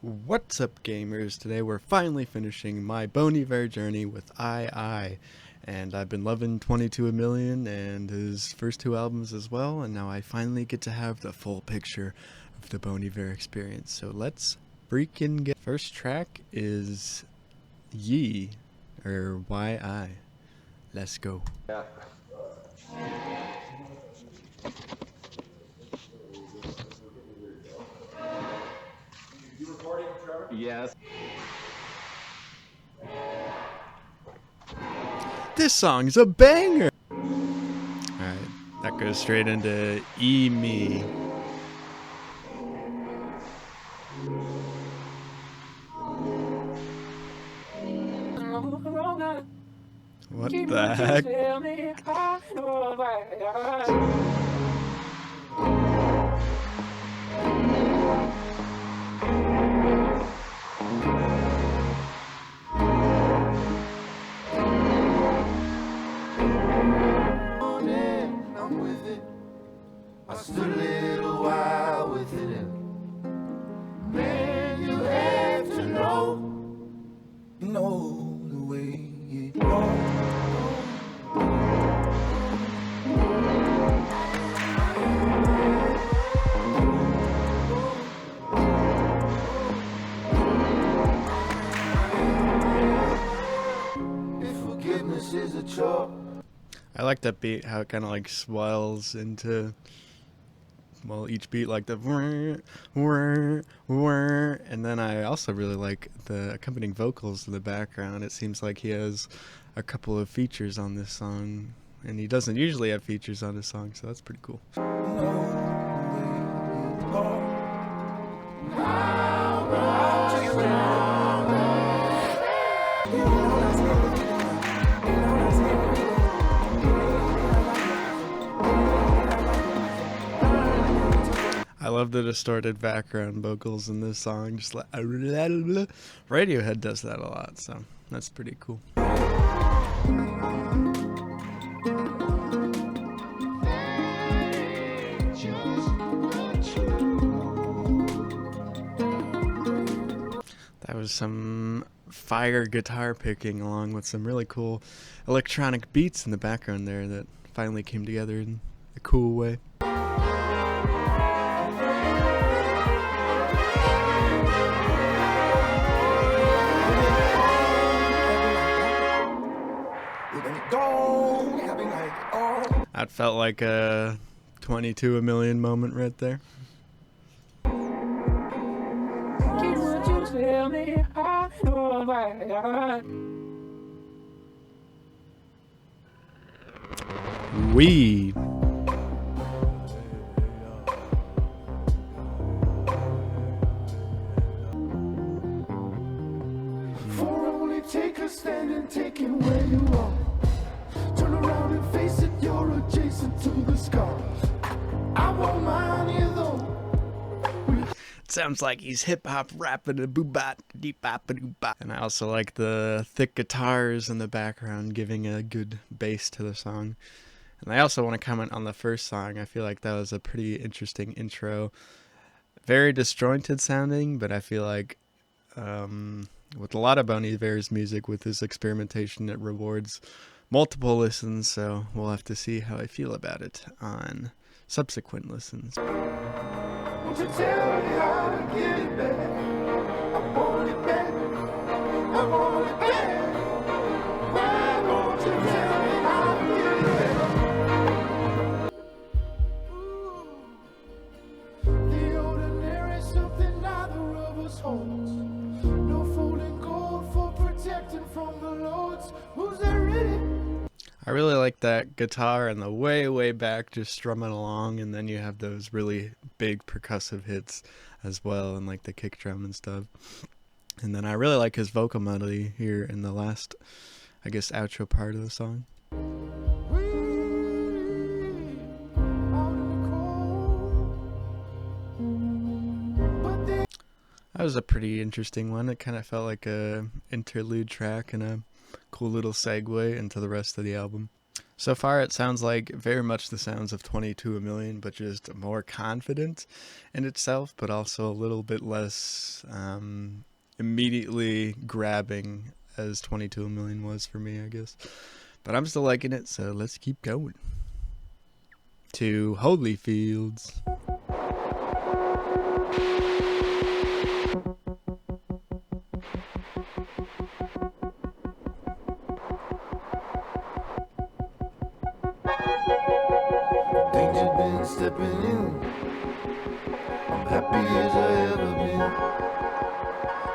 What's up, gamers? Today we're finally finishing my Bon Iver journey with I, and I've been loving 22 A Million and his first two albums as well, and now I finally get to have the full picture of the Bon Iver experience. So let's freaking get... First track is Yi, or YI. Let's go. Yeah. You recording, Trevor? Yes. This song's a banger! Alright, that goes straight into E Me. What the heck? I stood a little while with it. Man, you have to know the way it goes. If forgiveness is a chore. I like that beat, how it kind of like swells into, well, each beat like the and then I also really like the accompanying vocals in the background. It seems like he has a couple of features on this song, and he doesn't usually have features on his song, so that's pretty cool. I love the distorted background vocals in this song. Just like Radiohead does that a lot, so that's pretty cool. That was some fire guitar picking along with some really cool electronic beats in the background there that finally came together in a cool way. That felt like a 22 A Million moment right there. Weed. For only take a stand and take it where you are. Turn around and face it, you're adjacent to the scars. I won't mind you though. Sounds like he's hip hop rapping a boo-bop, deep-bop, doo-bop. And I also like the thick guitars in the background giving a good bass to the song. And I also want to comment on the first song. I feel like that was a pretty interesting intro. Very disjointed sounding, but I feel like with a lot of Bon Iver's music, with his experimentation, it rewards multiple listens, so we'll have to see how I feel about it on subsequent listens. Won't you tell me how to get it back? I want it back. I want it back. Why won't you tell me how to get it back? Ooh. The ordinary is something neither of us holds. No folding gold for protecting from the lords. Who's that really? I really like that guitar and the way back just strumming along, and then you have those really big percussive hits as well, and like the kick drum and stuff. And then I really like his vocal melody here in the last, I guess, outro part of the song. That was a pretty interesting one. It kind of felt like a interlude track and a cool little segue into the rest of the album. So far, it sounds like very much the sounds of 22 a Million, but just more confident in itself, but also a little bit less immediately grabbing as 22 a Million was for me, I guess. But I'm still liking it, so let's keep going. To Holyfields. Things you've been stepping in. I'm happy as I ever been.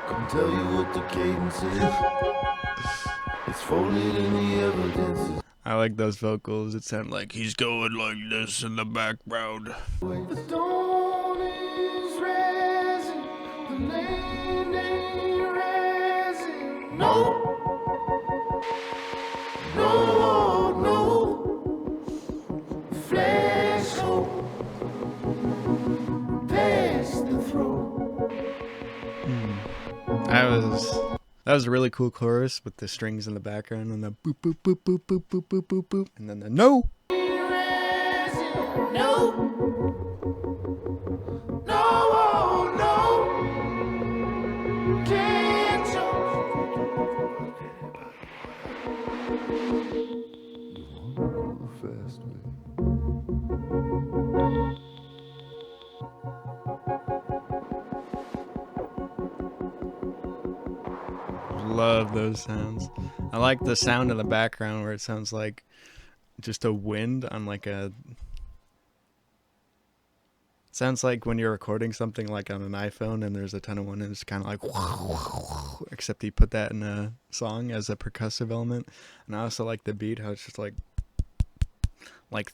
Couldn't tell you what the cadence is. It's folded in the evidence. I like those vocals. It sounded like he's going like this in the background. The dawn is rising. The land ain't rising. No. No, no. Flash hope. Past the throat. That was a really cool chorus with the strings in the background and the boop boop boop boop boop boop boop boop boop and then the no. No. No, no. Can't you? Fast way. Love those sounds. I like the sound in the background where it sounds like just a wind on like a... It sounds like when you're recording something like on an iPhone and there's a ton of wind and it's kind of like... Except he put that in a song as a percussive element. And I also like the beat, how it's just like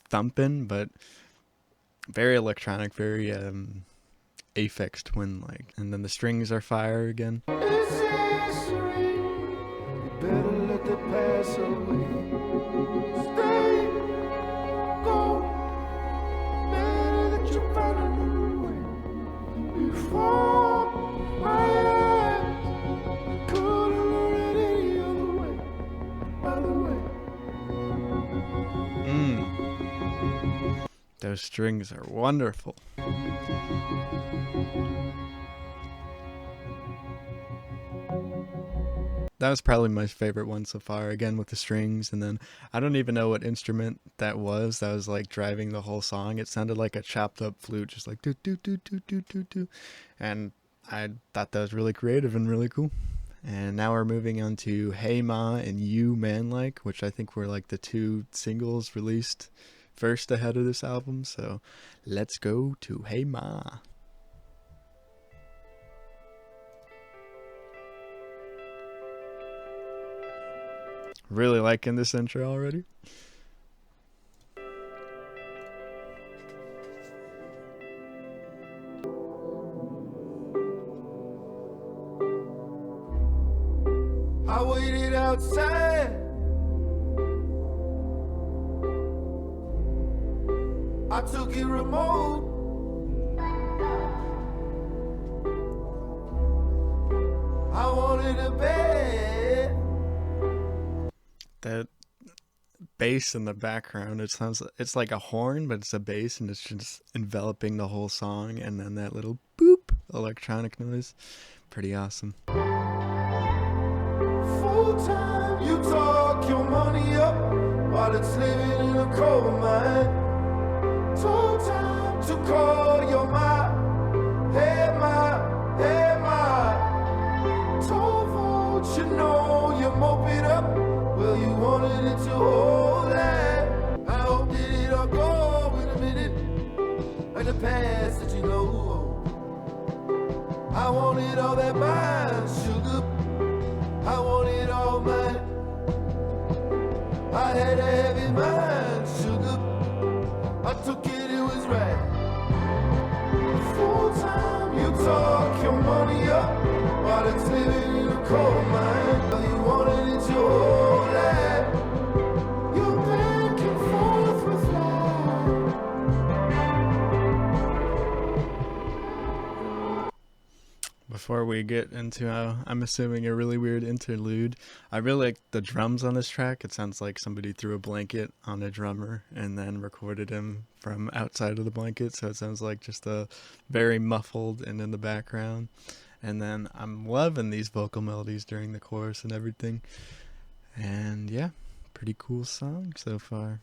thumping, but very electronic, very Aphex Twin like. And then the strings are fire again. Better let the past away. Stay, go. Better that you find a new way. Before my eyes could have learned it any other way. By the way. Those strings are wonderful. That was probably my favorite one so far, again with the strings, and then I don't even know what instrument that was like driving the whole song. It sounded like a chopped up flute, just like do do do do do do do, and I thought that was really creative and really cool. And now we're moving on to Hey Ma and You Man Like, which I think were like the two singles released first ahead of this album, so let's go to Hey Ma. Really liking this intro already. I waited outside. I took it remote. I wanted a bed. That bass in the background, it's like a horn, but it's a bass and it's just enveloping the whole song, and then that little boop electronic noise, pretty awesome. Full time, you talk your money up while it's living in a coal mine. Told time to call your ma, hey ma, hey ma. Told folks you know you mope it up. Well, you wanted it to hold that. I hope that it all go in a minute, like the past that you know. I wanted all that mine, sugar. I wanted all mine. I had a heavy mind, sugar. I took it, it was right. Full time, you talk your money up while it's living in a coal mine. Well, you wanted it to hold that. You're back and forth with life. before we get into, I'm assuming, a really weird interlude, I really like the drums on this track. It sounds like somebody threw a blanket on a drummer and then recorded him from outside of the blanket, so it sounds like just a very muffled and in the background. And then I'm loving these vocal melodies during the chorus and everything. And yeah, pretty cool song so far.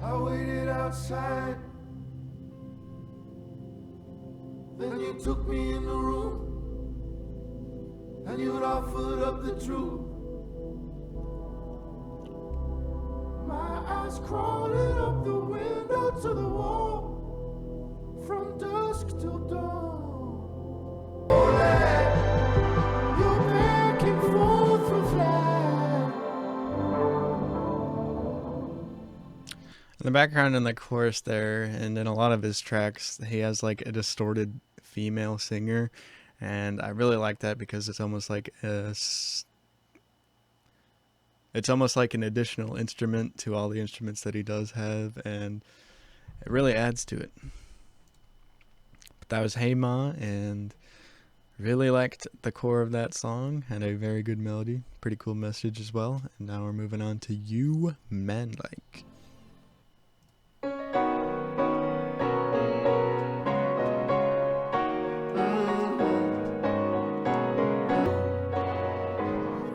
I waited outside. Then you took me in the room, and you'd offered up the truth. My eyes crawling up the window to the wall, from dusk till dawn. Oh, lad, you're back and forth with life. In the background in the chorus there, and in a lot of his tracks, he has like a distorted female singer, and I really like that because it's almost like it's almost like an additional instrument to all the instruments that he does have, and it really adds to it. But that was Hey Ma, and really liked the core of that song. Had a very good melody, pretty cool message as well. And now we're moving on to You Man Like.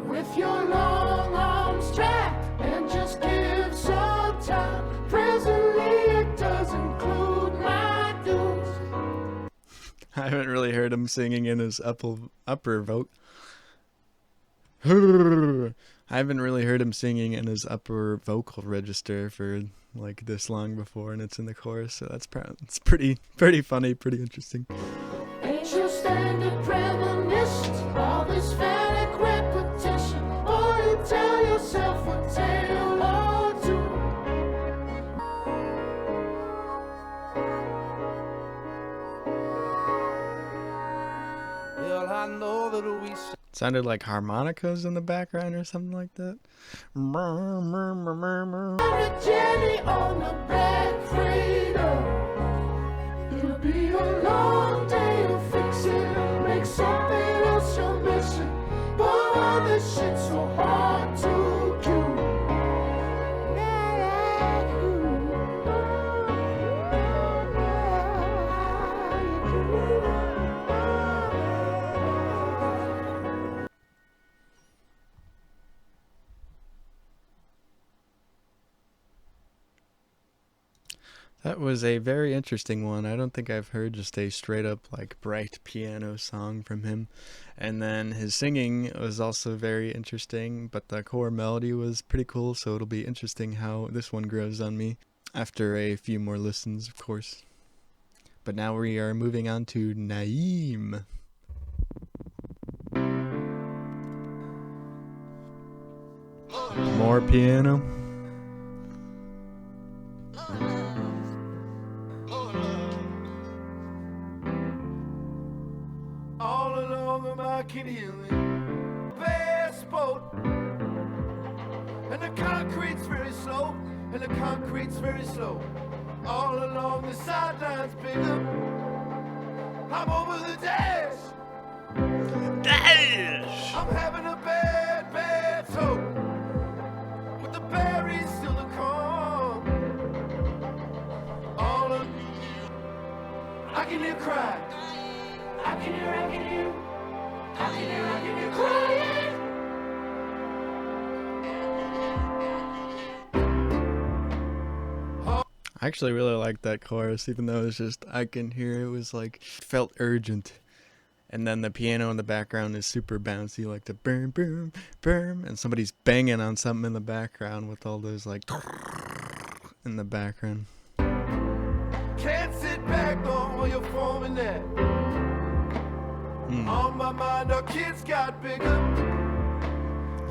With your long arms trapped and just give some time. Presently it does include my dues. I haven't really heard him singing in his upper vote. I haven't really heard him singing in his upper vocal register for like this long before, and it's in the chorus, so it's pretty funny, pretty interesting. Ain't your standard premonitions, all this phallic repetition. Or you tell yourself a tale or two. Well, I know that we Sounded like harmonicas in the background or something like that. a Jenny on the black freighter. It'll be a long day of fixing, make something else your mission. But all this shit's so hard to do. That was a very interesting one. I don't think I've heard just a straight up like bright piano song from him. And then his singing was also very interesting, but the core melody was pretty cool, so it'll be interesting how this one grows on me after a few more listens, of course. But now we are moving on to Naeem. More piano. All along I can hear it. Fast boat. And the concrete's very slow. And the concrete's very slow. All along the sidelines, bigger. I'm over the dash. I'm having a bad, bad toe. With the berries still to come. All of I can hear cry. I can hear crying. I actually really liked that chorus, even though it's just, I can hear it was like, felt urgent. And then the piano in the background is super bouncy, like the boom, boom, boom. And somebody's banging on something in the background with all those like, in the background. Can't sit back on while you're forming that. On my mind, our kids got bigger.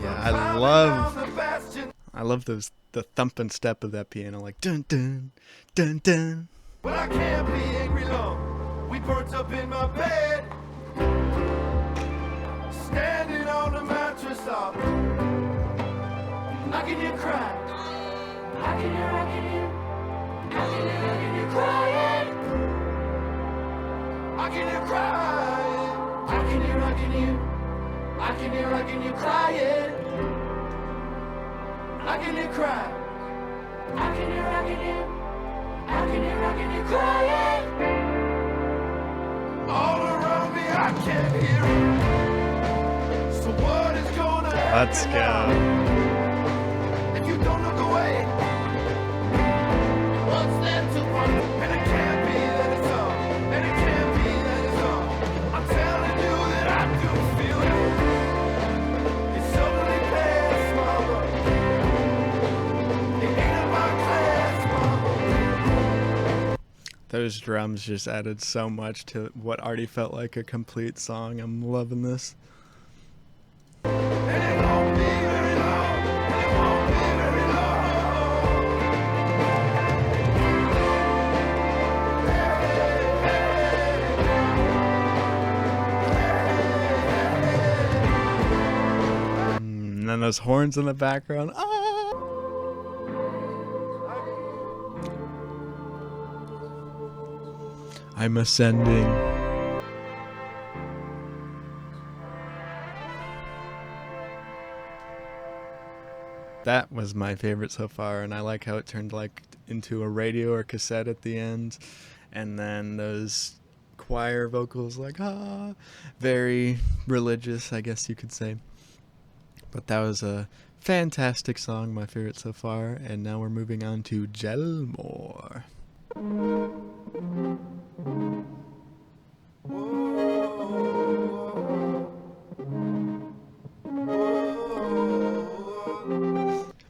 Yeah, Climbing down the bastion. I love those the thumping step of that piano, like dun dun dun dun. But I can't be angry long. We burnt up in my bed, standing on the mattress up. I can hear cry. I can hear crying. I can hear crying. I can hear crying. I can hear crying. I can hear crying. All around me, I can't hear it. So what is gonna happen? Let's go. If you don't look away, what's there to find? And it can't be that it's all. And it can't be that it's all. I'm telling you that I do feel it. It's suddenly past, mama. It ain't about class, mama. Those drums just added so much to what already felt like a complete song. I'm loving this. And it won't be very long. And it won't be very long. And then those horns in the background. Ah! I'm ascending. That was my favorite so far, and I like how it turned like into a radio or cassette at the end, and then those choir vocals like very religious, I guess you could say. But that was a fantastic song, my favorite so far, and now we're moving on to Jelmore.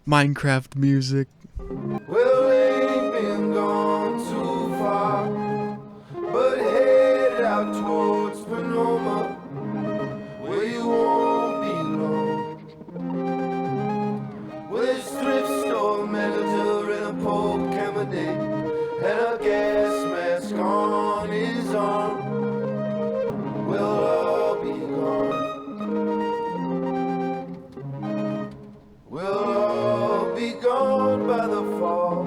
Minecraft music. Well, ain't been gone too far, but headed out towards Panoma, where you won't be long. Well, there's thrift store manager and a Pope candidate, and a gas mask on his arm. We'll all be gone. We'll all be gone by the fall.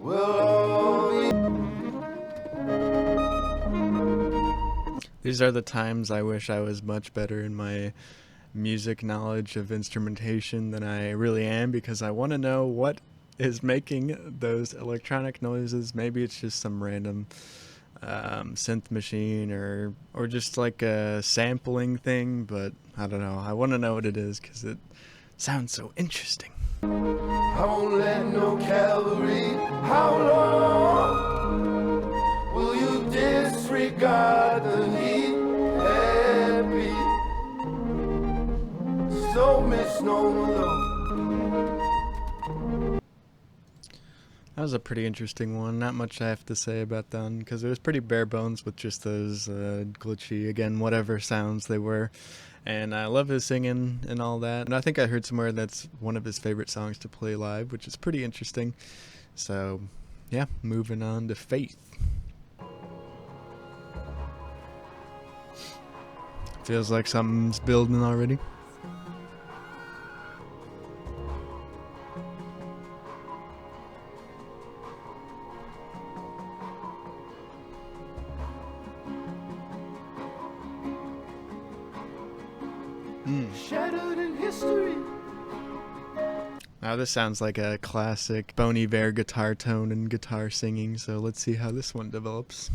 We'll all be. These are the times I wish I was much better in my music knowledge of instrumentation than I really am, because I want to know what is making those electronic noises. Maybe it's just some random synth machine or just like a sampling thing, but I don't know. I want to know what it is because it sounds so interesting. I won't let no cavalry. How long will you disregard the heat? Happy, so misnomer though. That was a pretty interesting one. Not much I have to say about that one because it was pretty bare bones with just those glitchy, again, whatever sounds they were. And I love his singing and all that. And I think I heard somewhere that's one of his favorite songs to play live, which is pretty interesting. So, yeah, moving on to Faith. Feels like something's building already. Shattered in history. Now this sounds like a classic Bon Iver guitar tone and guitar singing, so let's see how this one develops.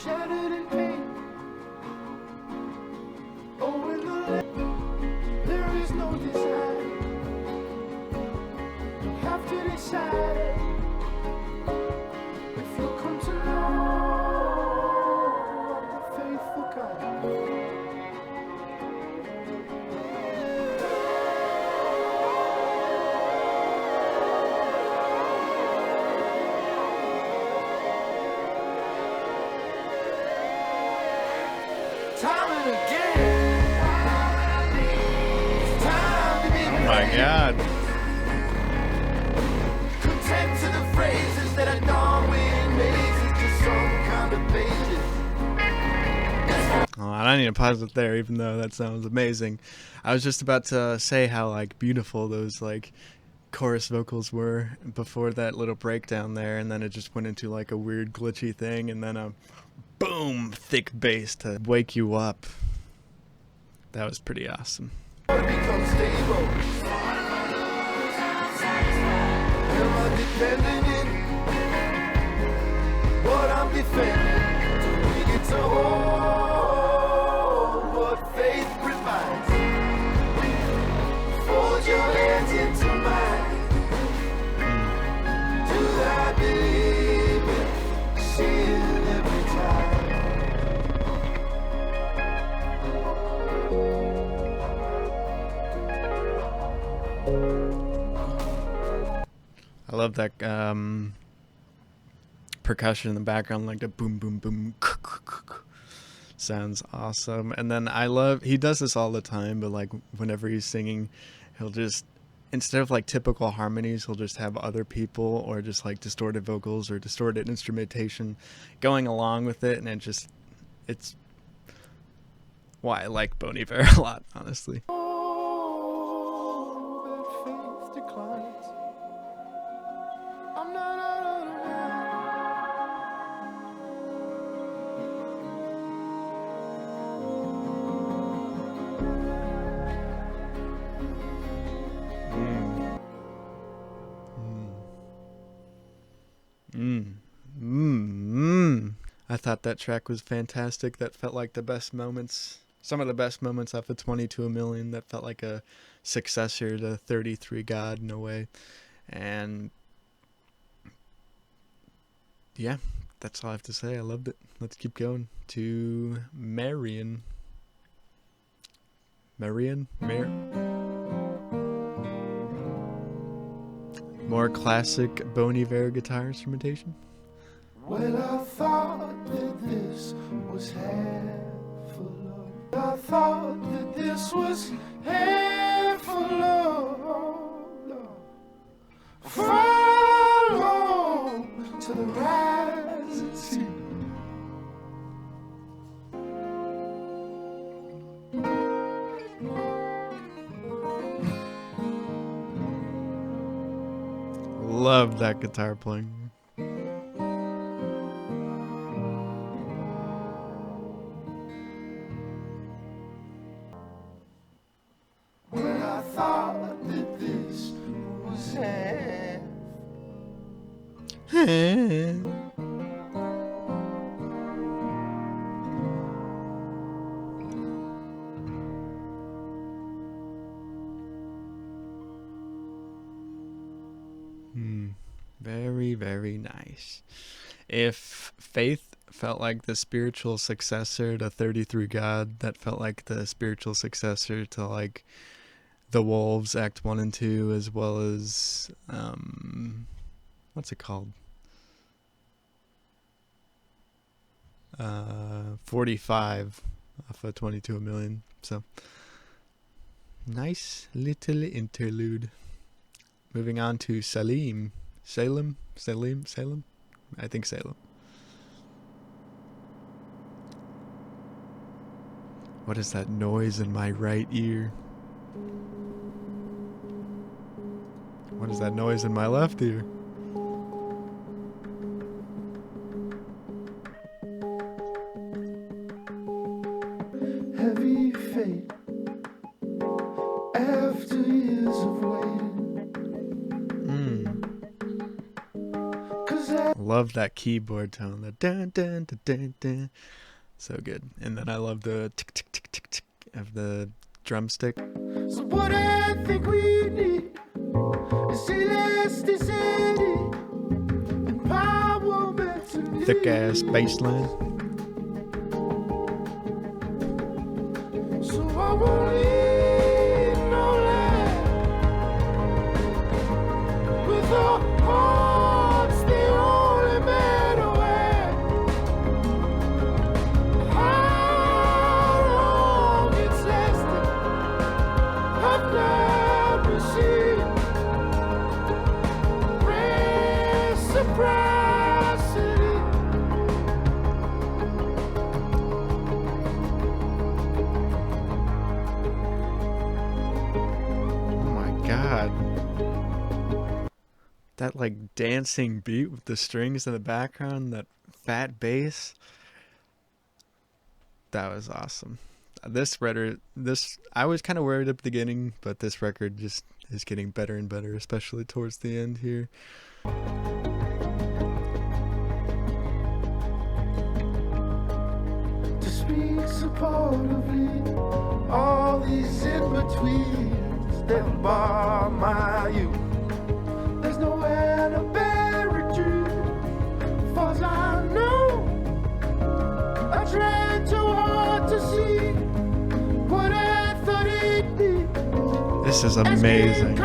Shattered in pain. Oh, in the there is no desire. You have to decide if you come to know the faithful God. my god. Content to the phrases that are Darwin mazes to some kind of pages. Oh, I need to pause it there, even though that sounds amazing. I was just about to say how like beautiful those like chorus vocals were before that little breakdown there, and then it just went into like a weird glitchy thing, and then a boom thick bass to wake you up. That was pretty awesome. Become stable. Am I dependent in what I'm defending? Do we get to hold what faith provides? Fold your hands into mine. Do I believe it? See it every time. I love that percussion in the background, like the boom, boom, boom. Sounds awesome. And then he does this all the time, but like whenever he's singing, he'll just, instead of like typical harmonies, he'll just have other people or just like distorted vocals or distorted instrumentation going along with it. And it's why I like Bon Iver a lot, honestly. That faith declines. I'm not out of the I thought that track was fantastic. That felt like the best moments, some of the best moments off of 22 A Million. That felt like a successor to 33 God in a way. And yeah, that's all I have to say. I loved it. Let's keep going to Marion. More classic Bon Iver guitar instrumentation. Well, I thought that this was half a love. I thought that this was half a love. Follow to the rising sea. Love that guitar playing. Well, I thought that this was half. Very, very nice. If Faith felt like the spiritual successor to 33 God, that felt like the spiritual successor to like The Wolves Act 1 and 2, as well as what's it called? 45 off of 22 A Million. So nice little interlude. Moving on to Salem. I think Salem. What is that noise in my right ear? What is that noise in my left ear? Heavy fate after years of waiting. Love that keyboard tone, the dun dun dun dun dun. So good. And then I love the tick tick tick tick tick of the drumstick. So what I think we need is elasticity, empowerment, Thick ass bass line. So I won't leave no land with our hearts the only matter where. How long it's lasted, I've not reciprocity. Oh my god. That like dancing beat with the strings in the background, that fat bass. That was awesome. This I was kind of worried at the beginning, but this record just is getting better and better, especially towards the end here. To speak supportively, all these in-betweens that bar my youth. There's nowhere to bury dream, far as I know. I tried too hard to see what I thought it'd be. This is amazing.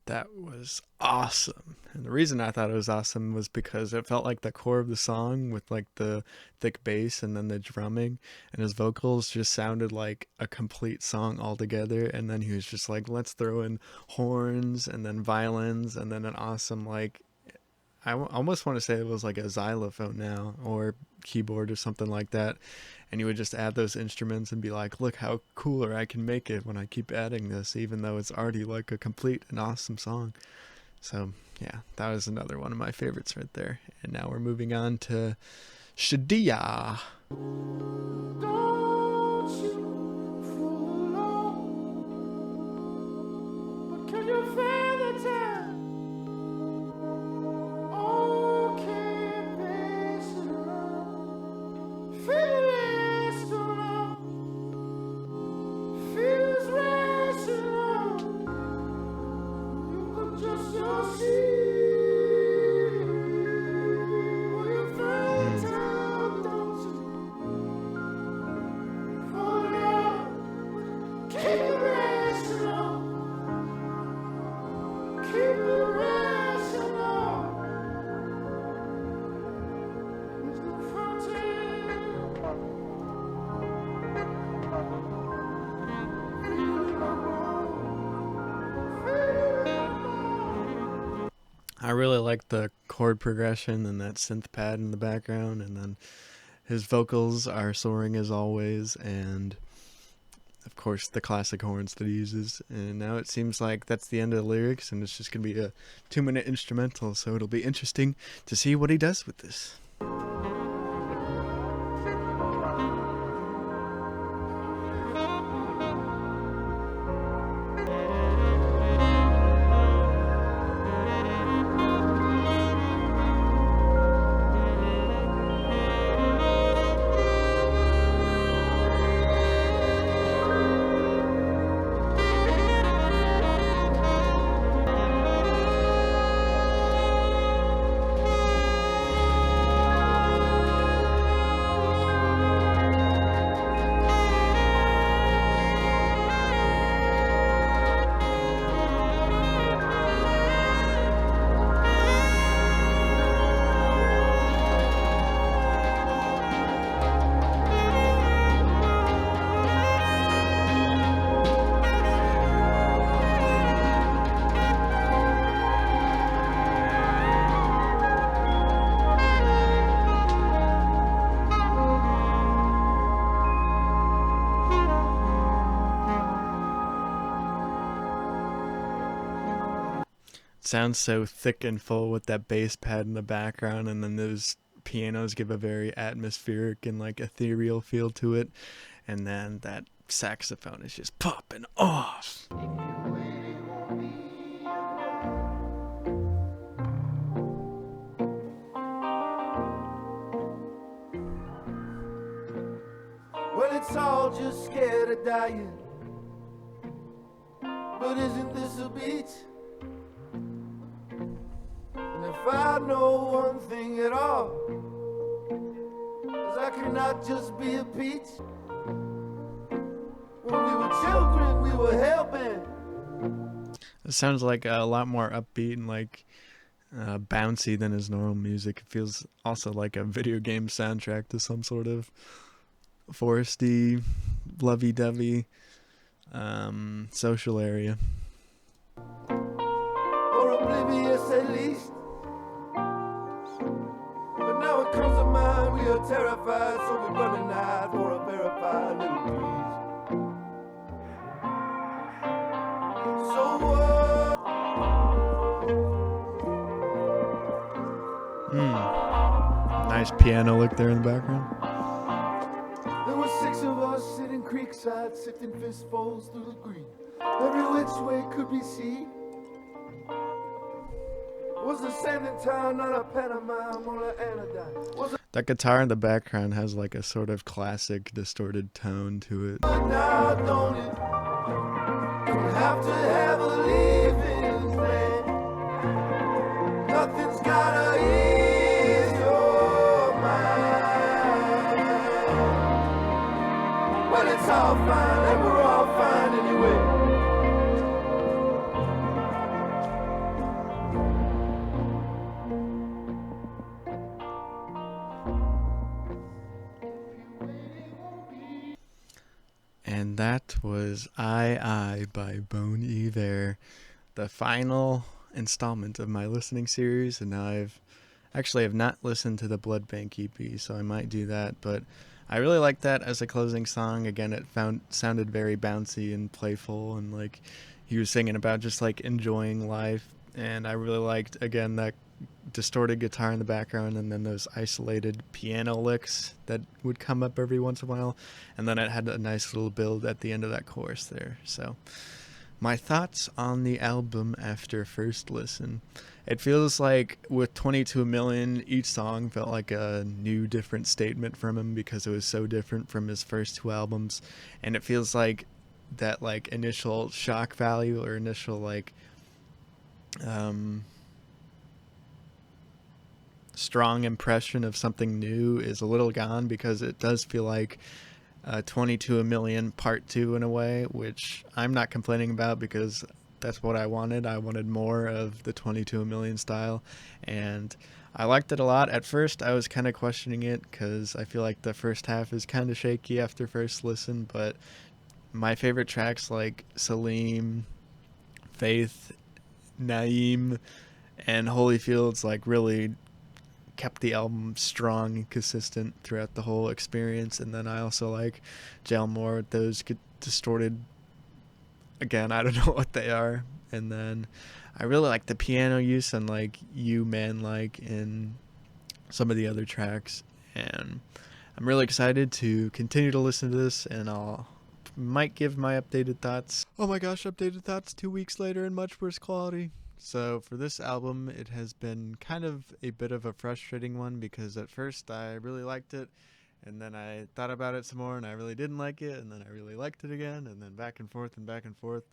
That was awesome. And the reason I thought it was awesome was because it felt like the core of the song with like the thick bass and then the drumming, and his vocals just sounded like a complete song altogether. And then he was just like, let's throw in horns and then violins and then an awesome, like, I almost want to say it was like a xylophone now or keyboard or something like that. And you would just add those instruments and be like, look how cooler I can make it when I keep adding this, even though it's already like a complete and awesome song. So yeah, that was another one of my favorites right there. And now we're moving on to Shadia. Don't you fool alone, but can you feel the time? Oh, keep pacing around, feeling so long, feels rational. You could just so see. Will you find the time, don't you? Hold on, keep it rational, keep it rational. There's no frontier. Feeling my bones, feeling my bones. I really like the chord progression and that synth pad in the background, and then his vocals are soaring as always, and of course the classic horns that he uses. And now it seems like that's the end of the lyrics, and it's just gonna be a 2-minute instrumental, so it'll be interesting to see what he does with this. Sounds so thick and full with that bass pad in the background, and then those pianos give a very atmospheric and like ethereal feel to it, and then that saxophone is just popping off. Well, it's all just scared of dying, but But isn't this a beach? And if I know one thing at all, is I cannot just be a peach. When we were children, we were hell-bent. It sounds like a lot more upbeat and like bouncy than his normal music. It feels also like a video game soundtrack to some sort of foresty, lovey-dovey social area. Or oblivious at least. But now it comes to mind, we are terrified, so we run and hide for a verified little breeze. So Nice piano lick there in the background. there were 6 of us sitting creekside, sifting fistfuls through the green. Every which way could be seen. Was the sand in town not a pantomime or an anodyne? Was it That guitar in the background has like a sort of classic distorted tone to it. now, don't it? Don't have to have a living plan. Nothing's gotta ease your mind. Well, it's all fine, and we're all fine anyway. And that was I by Bon Iver, the final installment of my listening series. And now I've have not listened to the Blood Bank EP, so I might do that. But I really like that as a closing song. Again, it sounded very bouncy and playful, and like he was singing about just like enjoying life. And I really liked, again, that distorted guitar in the background, and then those isolated piano licks that would come up every once in a while, and then it had a nice little build at the end of that chorus there. So my thoughts on the album after first listen: it feels like with 22 Million, each song felt like a new different statement from him because it was so different from his first 2 albums. And it feels like that like initial shock value or initial like strong impression of something new is a little gone, because it does feel like 22 Million Part 2 in a way, which I'm not complaining about because that's what I wanted. I wanted more of the 22 Million style, and I liked it a lot. At first I was kind of questioning it because I feel like the first half is kind of shaky after first listen, but my favorite tracks like Salem, Faith, Naeem, and Holyfields like really kept the album strong and consistent throughout the whole experience. And then I also like Jelmore with those distorted, again, I don't know what they are. And then I really like the piano use and like You Man Like in some of the other tracks. And I'm really excited to continue to listen to this, and I'll might give my updated thoughts. Oh my gosh, updated thoughts 2 weeks later in much worse quality. So for this album, it has been kind of a bit of a frustrating one, because at first I really liked it, and then I thought about it some more and I really didn't like it, and then I really liked it again, and then back and forth and back and forth.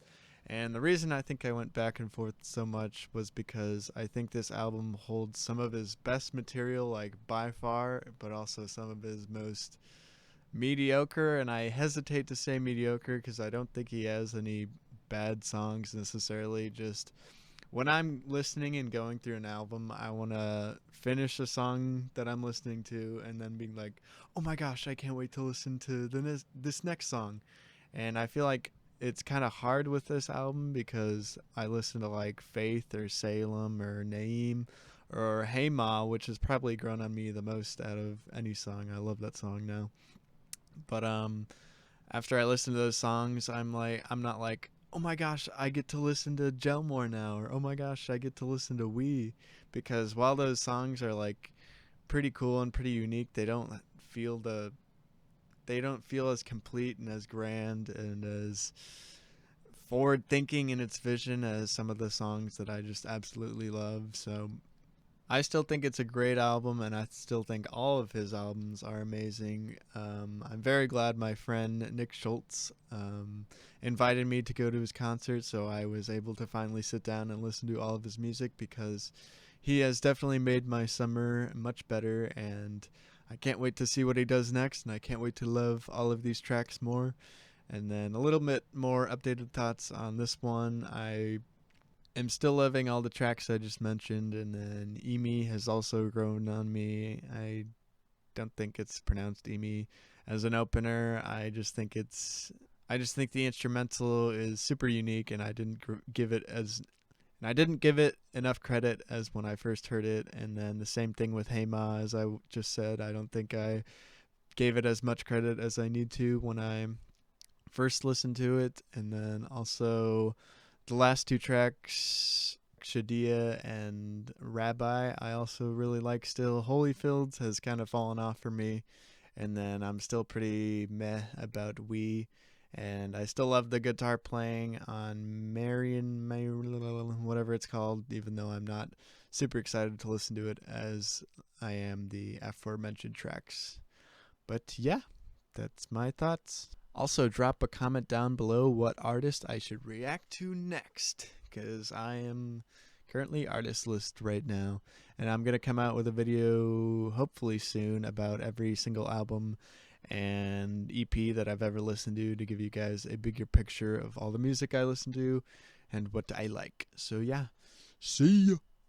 And the reason I think I went back and forth so much was because I think this album holds some of his best material, like by far, but also some of his most mediocre. And I hesitate to say mediocre because I don't think he has any bad songs necessarily. Just when I'm listening and going through an album, I want to finish a song that I'm listening to and then being like, oh my gosh, I can't wait to listen to this next song. And I feel like it's kind of hard with this album because I listen to like Faith or Salem or Naeem or Hey Ma, which has probably grown on me the most out of any song. I love that song now. But after I listen to those songs, I'm not like, oh my gosh, I get to listen to Jelmore now, or oh my gosh, I get to listen to We, because while those songs are like pretty cool and pretty unique, they don't feel as complete and as grand and as forward thinking in its vision as some of the songs that I just absolutely love. So I still think it's a great album, and I still think all of his albums are amazing. I'm very glad my friend Nick Schultz invited me to go to his concert, so I was able to finally sit down and listen to all of his music, because he has definitely made my summer much better, and I can't wait to see what he does next, and I can't wait to love all of these tracks more. And then a little bit more updated thoughts on this one. I'm still loving all the tracks I just mentioned, and then Emi has also grown on me. I don't think it's pronounced Emi as an opener. I just think the instrumental is super unique, and I didn't give it enough credit as when I first heard it. And then the same thing with Hey Ma, as I just said. I don't think I gave it as much credit as I need to when I first listened to it. And then also the last two tracks, Shadia and RABi, I also really like still. Holyfields has kind of fallen off for me. And then I'm still pretty meh about We. And I still love the guitar playing on Marion, whatever it's called, even though I'm not super excited to listen to it as I am the aforementioned tracks. But yeah, that's my thoughts. Also, drop a comment down below what artist I should react to next, because I am currently artist list right now, and I'm going to come out with a video hopefully soon about every single album and EP that I've ever listened to give you guys a bigger picture of all the music I listen to and what I like. So yeah, see ya!